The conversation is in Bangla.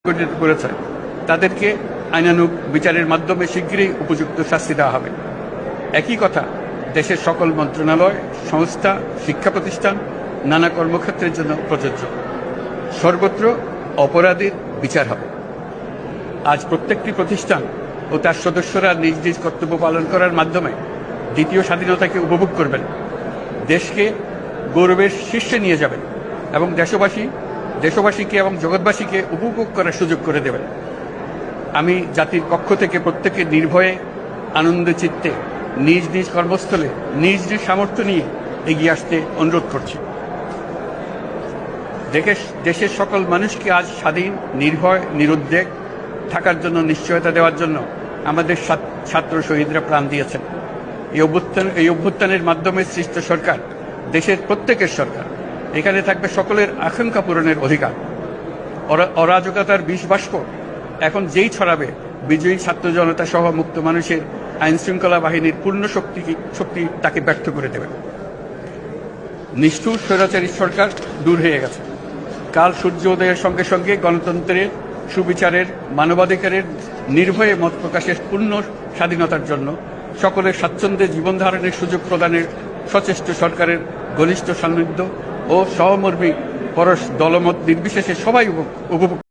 করেছে তাদেরকে আইনানুগ বিচারের মাধ্যমে শীঘ্রই উপযুক্ত শাস্তি দেওয়া হবে। একই কথা দেশের সকল মন্ত্রণালয়, সংস্থা, শিক্ষা প্রতিষ্ঠান, নানা কর্মক্ষেত্রের জন্য প্রযোজ্য। সর্বত্র অপরাধীর বিচার হবে। আজ প্রত্যেকটি প্রতিষ্ঠান ও তার সদস্যরা নিজ নিজ কর্তব্য পালন করার মাধ্যমে দ্বিতীয় স্বাধীনতাকে উপভোগ করবেন, দেশকে গৌরবের শীর্ষে নিয়ে যাবেন এবং দেশবাসীকে এবং জগৎবাসীকে উপভোগ করার সুযোগ করে দেবেন। আমি জাতির পক্ষ থেকে প্রত্যেকে নির্ভয়ে আনন্দ চিত্তে নিজ নিজ কর্মস্থলে নিজ নিজ সামর্থ্য নিয়ে এগিয়ে আসতে অনুরোধ করছি। দেশের সকল মানুষকে আজ স্বাধীন, নির্ভয়, নিরুদ্বেগ থাকার জন্য নিশ্চয়তা দেওয়ার জন্য আমাদের ছাত্র শহীদরা প্রাণ দিয়েছেন। এই অভ্যুত্থানের মাধ্যমে সৃষ্ট সরকার দেশের প্রত্যেকের সরকার। এখানে থাকবে সকলের আকাঙ্ক্ষা পূরণের অধিকার। অরাজকতার বিষ বাষ্প এখন যেই ছড়াবে, বিজয়ী ছাত্র জনতা সহ মুক্ত মানুষের আইন শৃঙ্খলা বাহিনীর পূর্ণ শক্তি তাকে ব্যর্থ করে দেবে। নিষ্ঠুর স্বৈরাচারী সরকার দূর হয়ে গেছে। কাল সূর্য উদয়ের সঙ্গে সঙ্গে গণতন্ত্রের, সুবিচারের, মানবাধিকারের, নির্ভয়ে মত প্রকাশের পূর্ণ স্বাধীনতার জন্য সকলের স্বাচ্ছন্দ্যে জীবন ধারণের সুযোগ প্রদানের সচেষ্ট সরকারের ঘনিষ্ঠ সান্নিধ্য ও সহমর্মী পরশ দলমত নির্বিশেষে সবাই উপভোগ